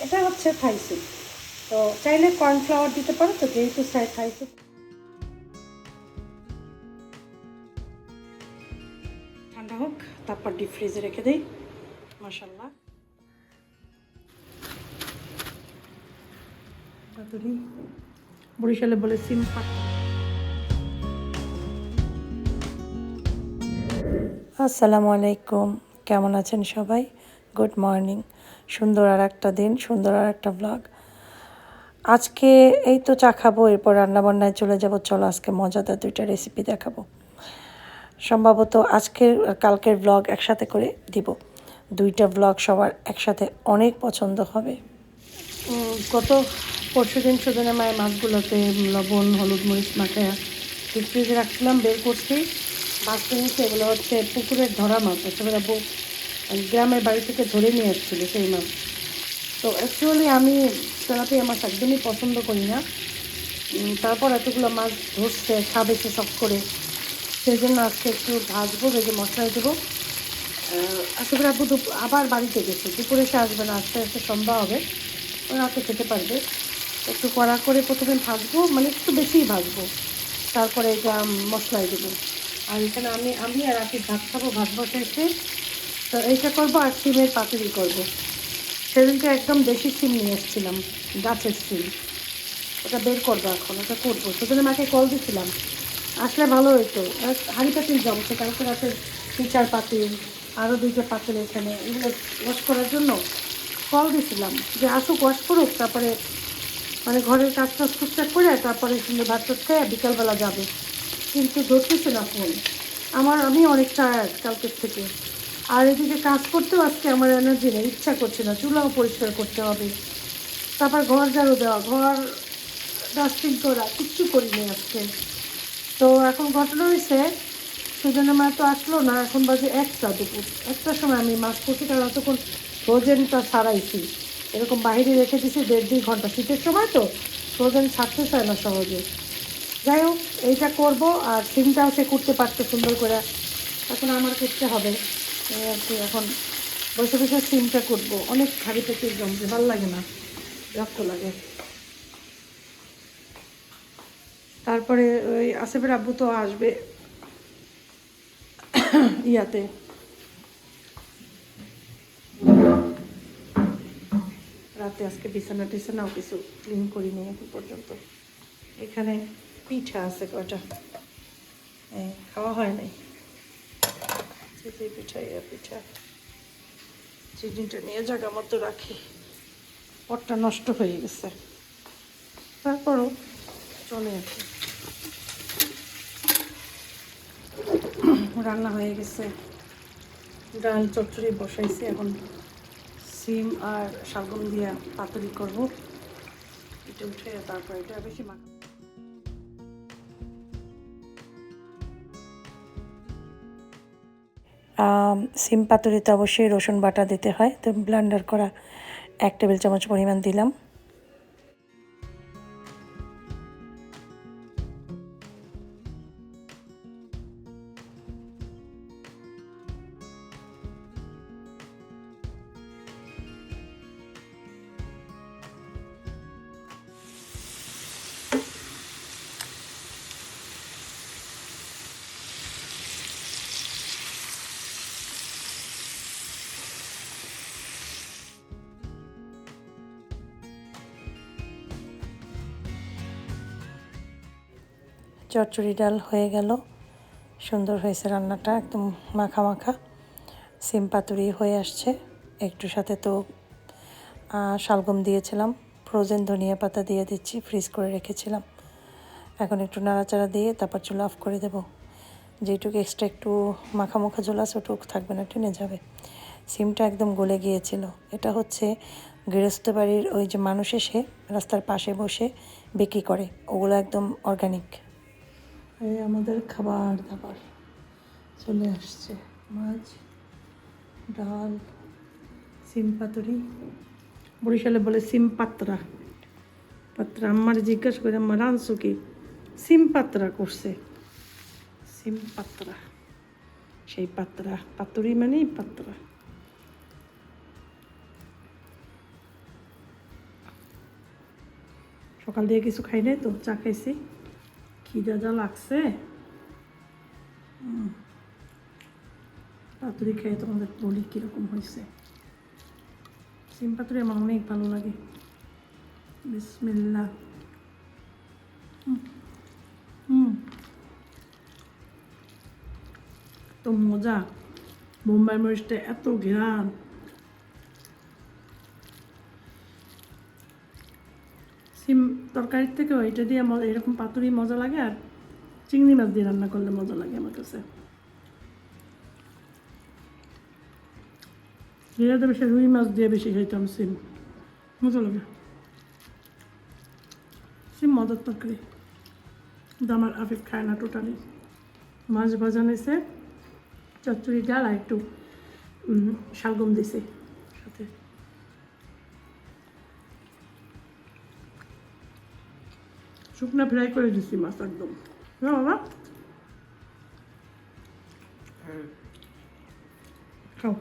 এটা হচ্ছে Thai soup. তো চাইলে কর্নফ্লাওয়ার দিতে পারো, তো যেহেতু থাই স্যুপ ঠান্ডা হোক, তারপর ডিপ ফ্রিজে রেখে দিই। মাশাআল্লাহ, পাতুরি, বরিশালে বলে সিম পাতুরি। আসসালামু আলাইকুম, কেমন আছেন সবাই? Good morning. সুন্দর আর একটা দিন, সুন্দর আর একটা ব্লগ। আজকে এই তো চা খাবো, এরপর রান্নাবান্নায় চলে যাব। চলো আজকে মজাদার 2টা রেসিপি দেখাবো। সম্ভবত আজকের কালকের ব্লগ একসাথে করে দিব। 2টা ব্লগ সবার একসাথে অনেক পছন্দ হবে। গত পরশুদিন সুজনে মায়ের মাছগুলোতে লবণ হলুদ মরিচ মাখায় ডিপ ফ্রিজে রাখছিলাম, বের করছি ভাজতে নিচ্ছে। এগুলো হচ্ছে পুকুরের ধরা মাছ, একেবারে গ্রামের বাড়ি থেকে ধরে নিয়ে এসেছিল সেই মাছ। তো অ্যাকচুয়ালি আমি তেলাপিয়া মাছ একদমই পছন্দ করি না, তারপর এতগুলো মাছ ধরছে, খাবে সে শখ করে, সেই জন্য আজকে একটু ভাজবো, ভেজে মশলায় দেবো। আশা আব্বু আবার বাড়িতে গেছে, দুপুরে সে আসবে না, আস্তে আস্তে সন্ধ্যা হবে, রাতে খেতে পারবে। একটু কড়া করে প্রথমে ভাজবো, মানে একটু বেশিই ভাজবো, তারপরে এটা মশলায় দেবো। আর এখানে আমি আর রাতে ভাত খাবো, ভাত বসাইছে। তো এইটা করবো, আর সিমের পাতুরি করবো। সেদিনকে একদম দেশি সিম নিয়ে এসেছিলাম, গাছের সিম, ওটা বের করবো এখন, ওটা করবো। সেজন্য মাকে কল দিয়েছিলাম, আসলে ভালো হতো। হাঁড়ি পাতিল জমছে কালকে রাতে, 3-4 পাতিল, আরও 2টা পাতিল এখানে, এগুলো ওয়াশ করার জন্য কল দিয়েছিলাম যে আসুক, ওয়াশ করুক, তারপরে মানে ঘরের কাজ টাজ টুকটাক করে তারপরে সুন্দর ভাত টাত খেয়ে বিকালবেলা যাবে। কিন্তু ধরতেছে না ফোন। আমি অনেক টায়ার্ড কালকের থেকে। আর এদিকে কাজ করতেও আজকে আমার এনার্জি নেই, ইচ্ছা করছে না। চুলাও পরিষ্কার করতে হবে, তারপর ঘর ঝাড়ু দেওয়া, ঘর ডাস্টিং করা, কিচ্ছু করিনি আজকে। তো এখন ঘটনা হয়েছে, সুজনের মা তো আসলো না, এখন বাজে 1টা, দুপুর 1টার সময় আমি মাছ কষি, কারণ অতক্ষণ ফ্রোজেনটা ছাড়াইছি, এরকম বাইরে রেখে দিছি 1.5-2 ঘন্টা, শীতের সময় তো ফ্রোজেন ছাড়তে চায় না সহজে। যাই হোক, এইটা করবো, আর সিমটাও সে করতে পারতো সুন্দর করে, এখন আমার করতে হবে। এই আর কি, এখন বসে বসে সিমটা করবো। অনেক ভারী পেতে জমছে, ভালো লাগে না, বিরক্ত লাগে। তারপরে ওই আসিফের আব্বু তো আসবে ইয়াতে, রাতে। আজকে বিছানা টিছানাও কিছু ক্লিন করিনি এখন পর্যন্ত। এখানে পিঠা আছে কয়টা, খাওয়া হয় নাই। চিতই পিঠা, ইয়া পিঠা, চিনিটা নিয়ে জায়গা মতো রাখি, পটটা নষ্ট হয়ে গেছে, তারপরও চলে আসে। রান্না হয়ে গেছে, ডাল চচ্চড়ি বসাইছি, এখন সিম আর শালগম দিয়া পাতুরি করবো। এটা উঠে তারপর এটা বেশি মাখা। সিম পাতুরিতে অবশ্যই রসুন বাটা দিতে হয়, তো ব্লেন্ডার করা 1 টেবিল চামচ পরিমাণ দিলাম। চচ্চড়ি ডাল হয়ে গেল, সুন্দর হয়েছে রান্নাটা, একদম মাখা মাখা। সিম পাতুরি হয়ে আসছে, একটু সাথে তো শালগম দিয়েছিলাম, ফ্রোজেন ধনিয়া পাতা দিয়ে দিচ্ছি, ফ্রিজ করে রেখেছিলাম। এখন একটু নাড়াচাড়া দিয়ে তারপর চুলা অফ করে দেবো। যেটুকু এক্সট্রা একটু মাখা মাখা ঝোল আছে ওটুকু থাকবে না, টেনে যাবে। সিমটা একদম গলে গিয়েছিল। এটা হচ্ছে গৃহস্থ বাড়ির ওই যে মানুষ এসে রাস্তার পাশে বসে বিক্রি করে, ওগুলো একদম অর্গানিক। এই আমাদের খাবার দাবার চলে আসছে, মাছ, ডাল, সিম পাতুরি, বরিশালে বলে সিম পাত্রা। পাত্রা আমার জিজ্ঞাসা করে, আমার রাঁধছো কি? সিম পাত্রা করছে, সিম পাত্রা, সেই পাত্রা, পাতুরি মানেই পাত্রা। সকাল দিয়ে কিছু খাই নাই তো, চা খাইছি। খিদা যা লাগছে, পাতুরি খেয়ে তোমাদের বলি কীরকম হয়েছে। সিম পাতুরি আমার অনেক ভালো লাগে। বিসমিল্লাহ। তো মজা, মুম্বাই মরিচটা এত ঘ্রাণ। সিম তরকারির থেকেও এটা দিয়ে এরকম পাতুরি মজা লাগে, আর চিংড়ি মাছ দিয়ে রান্না করলে মজা লাগে আমার কাছে। যেটাতে বেশি রুই মাছ দিয়ে বেশি খাইতাম সিম, মজা লাগে। সিম মজার তরকারি, কিন্তু আমার আফিফ খায় না টোটালি। মাছ ভাজা নিয়েছে, চচ্চড়ি ডাল আর একটু শালগম দিছে সাথে। শুকনা ফ্রাই করে দিছি মাছ একদম। না বাবা, খাও।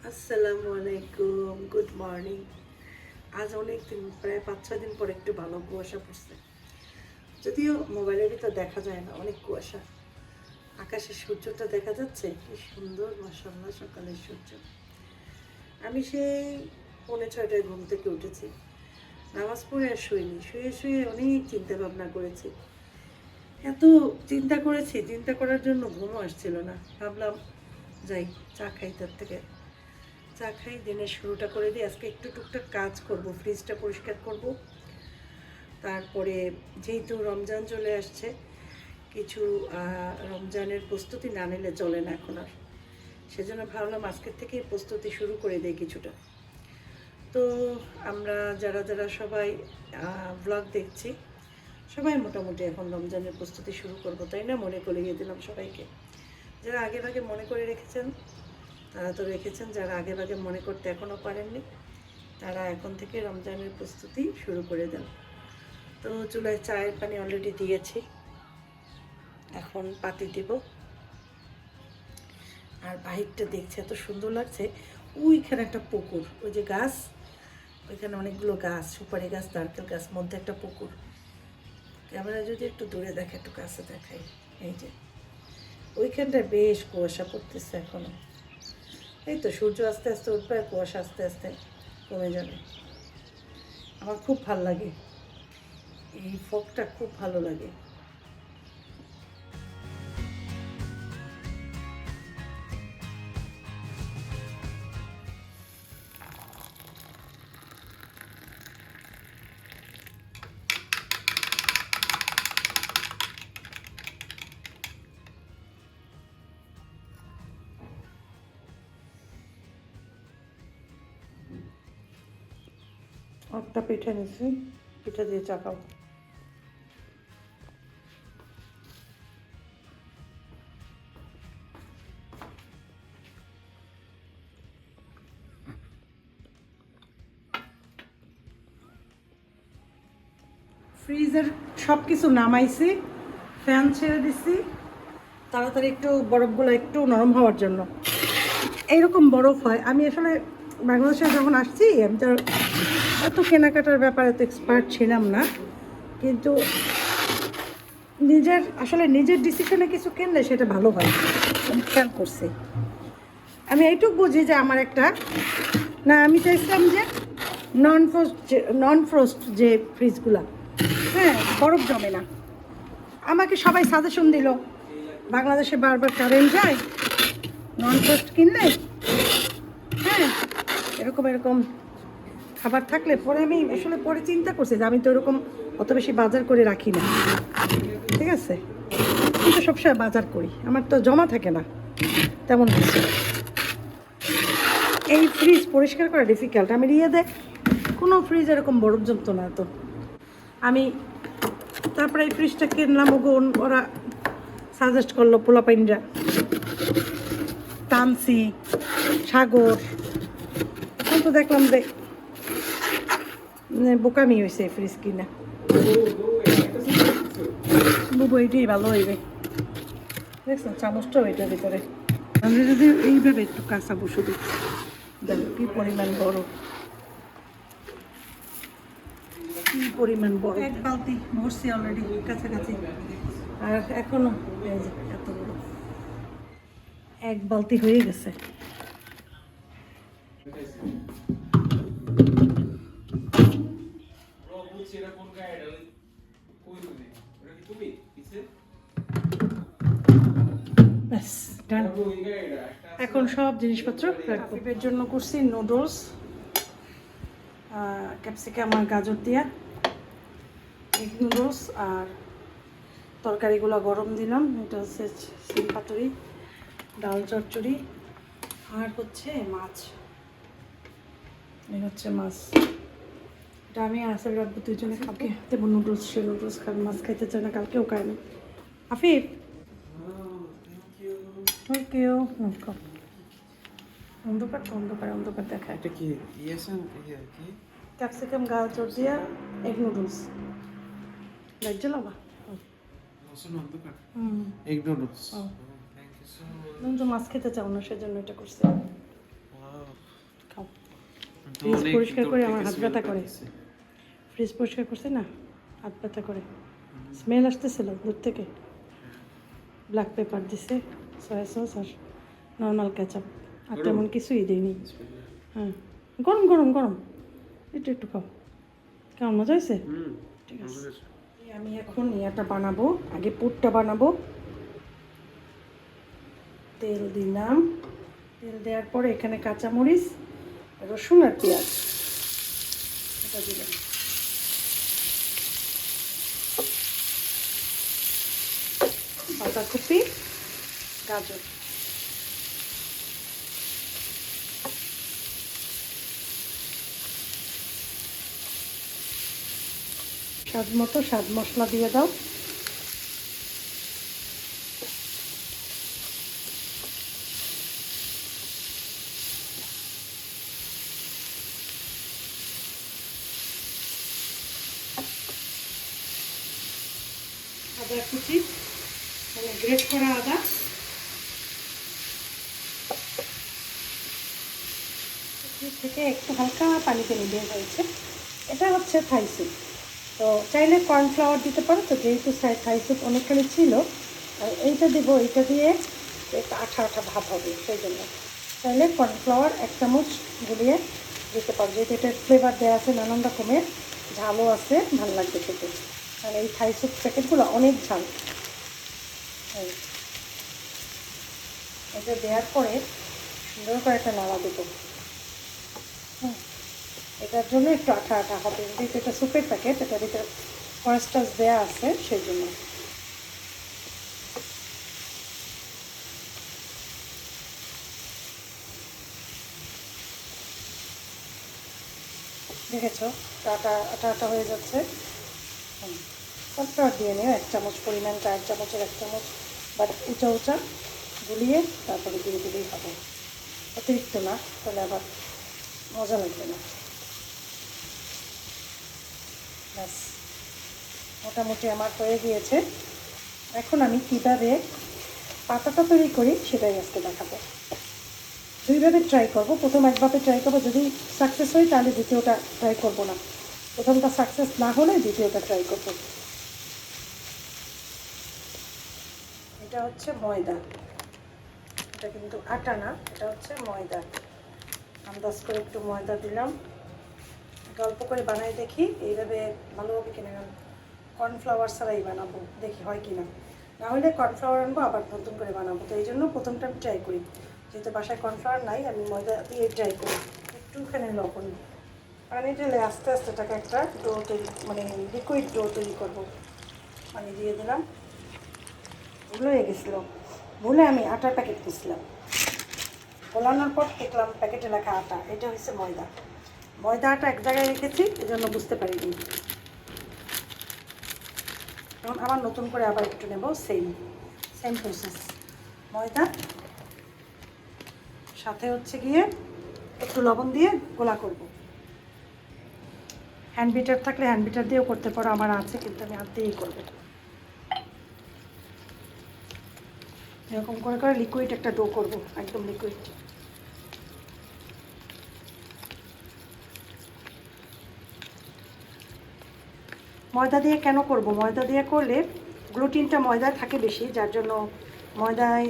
আসসালামু আলাইকুম, গুড মর্নিং। আজ অনেক দিন, প্রায় 5-6 দিন পর একটু ভালো কুয়াশা পড়ছে, যদিও মোবাইলের ভিতর দেখা যায় না, অনেক কুয়াশা। আকাশে সূর্যটা দেখা যাচ্ছে, কি সুন্দর মাশাআল্লাহ সকালের সূর্য। আমি সেই 5:45টায় ঘুম থেকে উঠেছি, নামাজ পড়ে আর শুইনি। শুয়ে শুয়ে অনেক চিন্তা ভাবনা করেছি, এত চিন্তা করেছি, চিন্তা করার জন্য ঘুমও আসছিল না। ভাবলাম যাই চা খাই, তার থেকে চা খাই, দিনের শুরুটা করে দিই। আজকে একটু টুকটাক কাজ করব, ফ্রিজটা পরিষ্কার করব। তারপরে যেহেতু রমজান চলে আসছে, কিছু রমজানের প্রস্তুতি না নিলে চলে না এখন আর, সেজন্য ভাবলাম আজকের থেকেই প্রস্তুতি শুরু করে দেয় কিছুটা। তো আমরা যারা যারা সবাই ব্লগ দেখছি, সবাই মোটামুটি এখন রমজানের প্রস্তুতি শুরু করব, তাই না? মনে করিয়ে দিলাম সবাইকে। যারা আগে ভাগে মনে করে রেখেছেন তারা তো রেখেছেন, যারা আগে ভাগে মনে করতে এখনও পারেননি তারা এখন থেকে রমজানের প্রস্তুতি শুরু করে দেন। তো চুলায় চায়ের পানি অলরেডি দিয়েছি, এখন পাতি দিব। আর বাহিরটা দেখছে এত সুন্দর লাগছে। ওইখানে একটা পুকুর, ওই যে গাছ, ওইখানে অনেকগুলো গাছ, সুপারি গাছ, নারকেল গাছ, মধ্যে একটা পুকুর। ক্যামেরা যদি একটু দূরে দেখে, একটু কাছে দেখাই, এই যে ওইখানটায় বেশ কুয়াশা পড়তেছে এখনো। এই তো সূর্য আস্তে আস্তে উঠবে আর কুয়াশা আস্তে আস্তে কমে যাবে। আমার খুব ভালো লাগে এই ফগটা, খুব ভালো লাগে। একটা পিঠা নিচ্ছি, পিঠা দিয়ে চা খাও। ফ্রিজের সব কিছু নামাইছি, ফ্যান ছেড়ে দিছি তাড়াতাড়ি, একটু বরফগুলো একটু নরম হওয়ার জন্য। এইরকম বরফ হয়। আমি আসলে বাংলাদেশে যখন আসছি, আমি তো এত কেনাকাটার ব্যাপারে তো এক্সপার্ট ছিলাম না, কিন্তু নিজের ডিসিশনে কিছু কিনলে সেটা ভালো হয়, আমি খেয়াল করছি। আমি এইটুকু বুঝি যে আমার একটা, না আমি চাইছিলাম যে নন ফ্রস্ট যে ফ্রিজগুলো, হ্যাঁ বরফ জমে না। আমাকে সবাই সাজেশন দিল, বাংলাদেশে বারবার কারেন্ট যায়, নন ফ্রস্ট কিনলে, হ্যাঁ এরকম খাবার থাকলে। পরে আমি আসলে পরে চিন্তা করছি যে আমি তো এরকম অত বেশি বাজার করে রাখি না, ঠিক আছে, কিন্তু সবসময় বাজার করি, আমার তো জমা থাকে না তেমন কিছু। এই ফ্রিজ পরিষ্কার করা ডিফিকাল্ট। আমি দেখ কোনো ফ্রিজ এরকম বরফ জমতো না তো। আমি তারপরে এই ফ্রিজটা কিনলাম, ওরা সাজেস্ট করলো, পোলাপাইনরা টানসি, সাগর। এখন তো দেখলাম যে বোকামি হয়েছে ফ্রিজ কিনা। বুবু এইটাই ভালো হইবে, দেখছেন চামচটাও এটার ভিতরে। আমি যদি এইভাবে একটু কাঁচাবো, শুধু দেখো কি পরিমাণ বড়। কি পরিমাণ বড়, এক বালতি ভরছি অলরেডি কাছাকাছি, আর এখনো এই যে এত বড় এক বালতি হয়ে গেছে। ব্যাস ডান। এখন সব জিনিসপত্র রাখবের জন্য করছি নুডলস, ক্যাপসিকাম আর গাজর দিয়া এগ নুডলস, আর তরকারিগুলো গরম দিলাম। এটা হচ্ছে শিম পাতুরি, ডাল চচ্চড়ি, আর হচ্ছে মাছ। এই হচ্ছে মাছ, এটা আমি আসলে রাখবো দুজনে খাবে। দেবো নুডলস, সে নুডলস খাবে, মাছ খাইতে চায় না, কালকেও খায়নি। Afif thank you. অন্ধকার তো, অন্ধকার দেখা। এটা কি ইয়েছেন কি ক্যাপসিকাম গাজর দিয়া এগ নুডলস লাগছে লাবা। রসুন অন্ধকার egg noodles. Thank you so much. তুমি তো মাছ খেতে চাও না, সেজন্য এটা করছি। খাও। তো ফ্রিজ অনেক পরিষ্কার করে দূর আমার থেকে হাত ব্যথা করে, ফ্রিজ পরিষ্কার করছি না, হাত ব্যথা করে। স্মেল আসতেছিল দূর থেকে। ব্ল্যাক পেপার দিছে, সয়া সস আর নর্মাল কেচাপ, আর তেমন কিছুই দিইনি। হ্যাঁ গরম গরম গরম, একটু একটু খাও। কেমন মজা হয়েছে? ঠিক আছে, আমি এখন ইয়াটা বানাবো, আগে পুরটা বানাবো। তেল দিলাম, তেল দেওয়ার পরে এখানে কাঁচামরিচ, রসুন আর পেঁয়াজ এটা দিলাম। বাঁধাকপি, গাজর, স্বাদ মতো স্বাদ মশলা দিয়ে দাও। আদা কুচি, মানে গ্রেট করা আদা, থেকে একটু হালকা পানিতে মিলিয়ে হয়েছে। এটা হচ্ছে থাই স্যুপ, তো চাইলে কর্নফ্লাওয়ার দিতে পারো, তো যেহেতু থাই স্যুপ অনেকখানি ছিল, আর এইটা দেবো, এইটা দিয়ে একটু আঠা আঠা ভাব হবে, সেই জন্য চাইলে কর্নফ্লাওয়ার 1 চামচ গুলিয়ে দিতে পারো, যেহেতু এটা ফ্লেভার দেওয়া আছে নানান রকমের, ঝালও আছে, ভালো লাগবে খেতে। আর এই থাই স্যুপ প্যাকেটগুলো অনেক ঝাল। এটা দেওয়ার পরে সুন্দর করে একটা নাড়া দেবো। এটার জন্য একটু আঠা আঠা হবে, যেহেতু এটা স্যুপের প্যাকেট, এটার ভিতরে কনস্টার্চ দেওয়া আছে, সেই জন্য। দেখেছো আটা আটা আটা হয়ে যাচ্ছে। কর্নফ্লাওয়ার দিয়ে নিও 1 চামচ পরিমাণ, 4 চামচের 1 চামচ, বাট উঁচা উঁচা গুলিয়ে তারপরে দিয়ে দিলেই হবে, অতিরিক্ত না, তাহলে আবার মজা লাগবে না। ব্যাস মোটামুটি আমার হয়ে গিয়েছে। এখন আমি কীভাবে পাতাটা তৈরি করি সেটাই আজকে দেখাবো। 2 ভাবে ট্রাই করবো, প্রথম একভাবে ট্রাই করবো, যদি সাকসেস হয় তাহলে দ্বিতীয়টা ট্রাই করবো না, প্রথমটা সাকসেস না হলে দ্বিতীয়টা ট্রাই করবো। এটা হচ্ছে ময়দা, এটা কিন্তু আটা না, এটা হচ্ছে ময়দা। আন্দাজ করে একটু ময়দা দিলাম, অল্প করে বানাই দেখি এইভাবে ভালোভাবে কিনে গেল। কর্নফ্লাওয়ার ছাড়াই বানাবো, দেখি হয় কি না, না হলে কর্নফ্লাওয়ার আনবো, আবার নতুন করে বানাবো। তো এই জন্য প্রথমটা আমি ট্রাই করি, যেহেতু বাসায় কর্নফ্লাওয়ার নাই, আমি ময়দা দিয়ে ট্রাই করি। একটুখানি লবণ, পানি ঢেলে আস্তে আস্তে এটাকে একটা ডো তৈরি, মানে লিকুইড ডো তৈরি করবো। পানি দিয়ে দিলাম, ভুল হয়ে গেছিলো, ভুলে আমি আটার প্যাকেট কিনছিলাম, গোলানোর পর দেখলাম প্যাকেটে লেখা আটা, এটা হচ্ছে ময়দা। ময়দা আটা এক জায়গায় রেখেছি, এই জন্য বুঝতে পারিনি। এখন আবার নতুন করে আবার একটু নেব, সেম প্রসেস। ময়দা সাথে হচ্ছে গিয়ে একটু লবণ দিয়ে গোলা করব। হ্যান্ড বিটার থাকলে হ্যান্ড বিটার দিয়েও করতে পারো, আমার আছে, কিন্তু আমি হাত দিয়েই করবো। এরকম করে করে লিকুইড একটা ডো করব, একদম লিকুইড। ময়দা দিয়ে কেন করব, ময়দা দিয়ে করলে গ্লুটিনটা ময়দায় থাকে বেশি, যার জন্য ময়দায়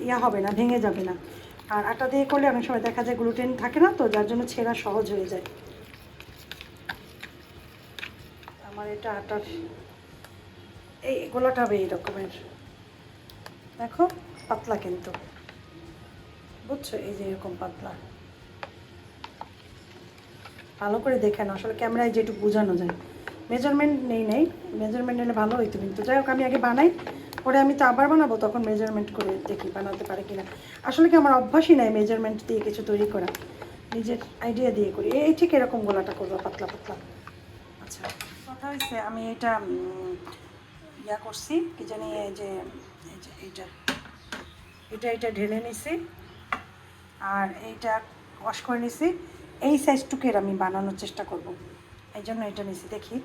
ইয়া হবে না, ভেঙে যাবে না। আর আটা দিয়ে করলে অনেক সময় দেখা যায় গ্লুটেন থাকে না, তো যার জন্য ছেঁড়া সহজ হয়ে যায়। আমার এটা আটার এই গোলাটা হবে এই রকমের, দেখো পাতলা কিন্তু, বুঝছো, এই যে এরকম পাতলা। ভালো করে দেখে না, আসলে ক্যামেরায় যেটুকু বোঝানো যায়। মেজারমেন্ট নেই, মেজারমেন্ট নিলে ভালো হইতো, কিন্তু যাই হোক আমি আগে বানাই, পরে আমি তো আবার বানাবো, তখন মেজারমেন্ট করে দেখি বানাতে পারে কিনা। আসলে কি আমার অভ্যাসই নাই মেজারমেন্ট দিয়ে কিছু তৈরি করা, নিজের আইডিয়া দিয়ে করি। এই ঠিক এরকম গোলাটা করবো, পাতলা পাতলা। আচ্ছা, কথা হয়েছে আমি এটা ইয়া করছি কি জানি, এই যে এইটা এটা এটা ঢেলে নিছি, আর এইটা ওয়াশ করে নিছি। এই সাইজটুকের আমি বানানোর চেষ্টা করব, এই জন্য এটা নিছি। দেখি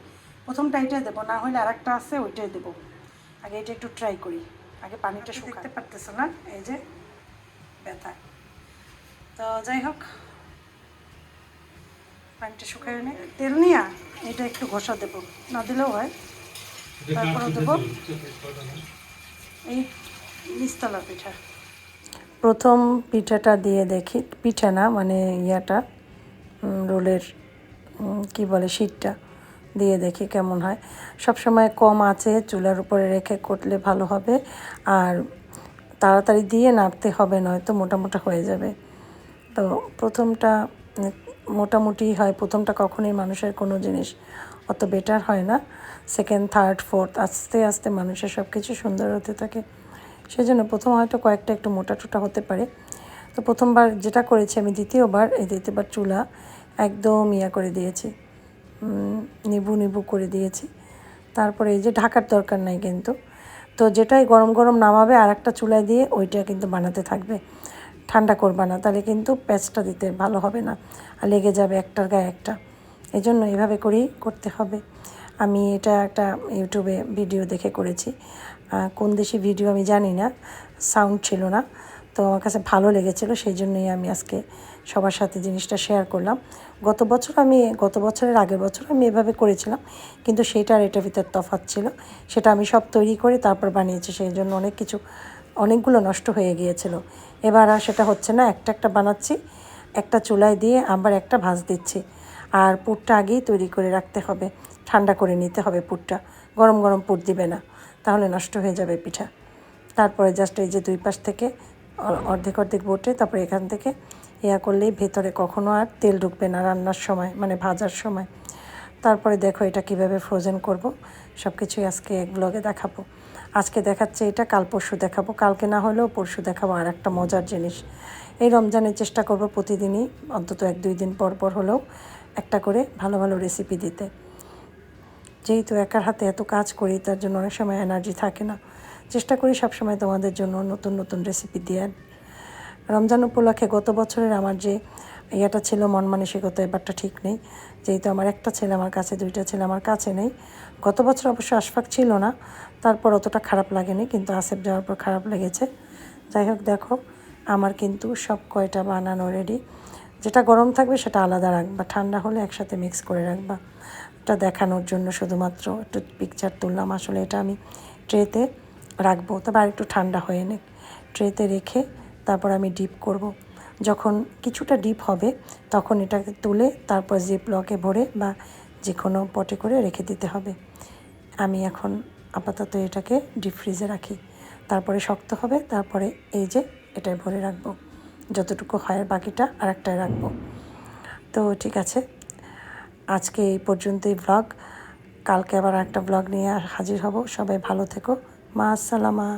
প্রথমটা এটাই দেবো, না হলে আর একটা আছে ওইটাই দেবো। আগে এটা একটু ট্রাই করি, আগে পানিটা শুকাতে পারতেছে না, এই যে ব্যথা। তো যাই হোক, পানিটা শুকাই নে, তেল নিয়ে এটা একটু ঘষা দেবো, না দিলেও হয়, তারপরে দেবো এই নিচতলা পিঠা। প্রথম পিঠাটা দিয়ে দেখি, পিঠা না মানে ইয়াটা, রোলের কি বলে, শীটটা দিয়ে দেখি কেমন হয়। সবসময় কম আঁচে চুলার উপরে রেখে করলে ভালো হবে, আর তাড়াতাড়ি দিয়ে নাড়তে হবে, নয়তো মোটা হয়ে যাবে। তো প্রথমটা মোটামুটি হয়, প্রথমটা কখনোই মানুষের কোনো জিনিস অত বেটার হয় না। সেকেন্ড, থার্ড, ফোর্থ আস্তে আস্তে মানুষের সব কিছু সুন্দর হতে থাকে। সেই জন্য প্রথম হয়তো কয়েকটা একটু মোটা হতে পারে। তো প্রথমবার যেটা করেছি আমি, দ্বিতীয়বার চুলা একদম ইয়া করে দিয়েছি, নিবু করে দিয়েছি। তারপরে এই যে ঢাকার দরকার নাই কিন্তু, তো যেটাই গরম গরম নামাবে আর একটা চুলায় দিয়ে ওইটা কিন্তু বানাতে থাকবে, ঠান্ডা করবা না, তাহলে কিন্তু প্যাঁচটা দিতে ভালো হবে না, আর লেগে যাবে একটার গায়ে একটা। এই জন্য এভাবে করেই করতে হবে। আমি এটা একটা ইউটিউবে ভিডিও দেখে করেছি, কোন দেশি ভিডিও আমি জানি না, সাউন্ড ছিল না, তো আমার কাছে ভালো লেগেছিলো, সেই জন্যই আমি আজকে সবার সাথে জিনিসটা শেয়ার করলাম। গত বছরের আগের বছর আমি এভাবে করেছিলাম, কিন্তু সেইটা আর এটার ভিতর তফাৎ ছিল। সেটা আমি সব তৈরি করে তারপর বানিয়েছি, সেই জন্য অনেকগুলো নষ্ট হয়ে গিয়েছিল। এবার আর সেটা হচ্ছে না, একটা বানাচ্ছি, একটা চুলায় দিয়ে আবার একটা ভাঁজ দিচ্ছি। আর পুরটা আগেই তৈরি করে রাখতে হবে, ঠান্ডা করে নিতে হবে পুরটা, গরম গরম পুর দিবে না, তাহলে নষ্ট হয়ে যাবে পিঠা। তারপরে জাস্ট এই যে দুই পাশ থেকে অর্ধেক বটে, তারপরে এখান থেকে ইয়া করলেই ভেতরে কখনো আর তেল ঢুকবে না রান্নার সময়, মানে ভাজার সময়। তারপরে দেখো এটা কিভাবে ফ্রোজেন করব, সব কিছুই আজকে এক ব্লগে দেখাবো। আজকে দেখাচ্ছে এটা, কাল পরশু দেখাবো, কালকে না হলেও পরশু দেখাবো আর একটা মজার জিনিস। এই রমজানের চেষ্টা করব প্রতিদিনই অন্তত 1-2 দিন পর হলেও একটা করে ভালো ভালো রেসিপি দিতে। যেহেতু একার হাতে এত কাজ করি, তার জন্য অনেক সময় এনার্জি থাকে না। চেষ্টা করি সবসময় তোমাদের জন্য নতুন রেসিপি দেওয়ার। রমজান উপলক্ষে গত বছরের আমার যে ইয়েটা ছিল, মন মানসিকতা, এবারটা ঠিক নেই। যেহেতু আমার একটা ছেলে আমার কাছে, 2টা ছেলে আমার কাছে নেই। গত বছর অবশ্য আশফাক ছিল না, তারপর অতটা খারাপ লাগেনি, কিন্তু আসেফ যাওয়ার পর খারাপ লেগেছে। যাই হোক, দেখো আমার কিন্তু সব কয়টা বানানো রেডি। যেটা গরম থাকবে সেটা আলাদা রাখবা, ঠান্ডা হলে একসাথে মিক্স করে রাখবা। এটা দেখানোর জন্য শুধুমাত্র একটু পিকচার তুললাম। আসলে এটা আমি ট্রেতে রাখবো, তবে আর একটু ঠান্ডা হয়ে নে, ট্রেতে রেখে তারপর আমি ডিপ করব। যখন কিছুটা ডিপ হবে তখন এটাকে তুলে তারপর জিপ লকে ভরে বা যে কোনো পটে করে রেখে দিতে হবে। আমি এখন আপাতত এটাকে ডিপ ফ্রিজে রাখি, তারপরে শক্ত হবে, তারপরে এই যে এটাই ভরে রাখবো, যতটুকু হয় বাকিটা আর একটাই রাখবো। তো ঠিক আছে, আজকে এই পর্যন্তই ব্লগ। কালকে আবার একটা ব্লগ নিয়ে হাজির হব। সবাই ভালো থেকো, মা আসসালামা।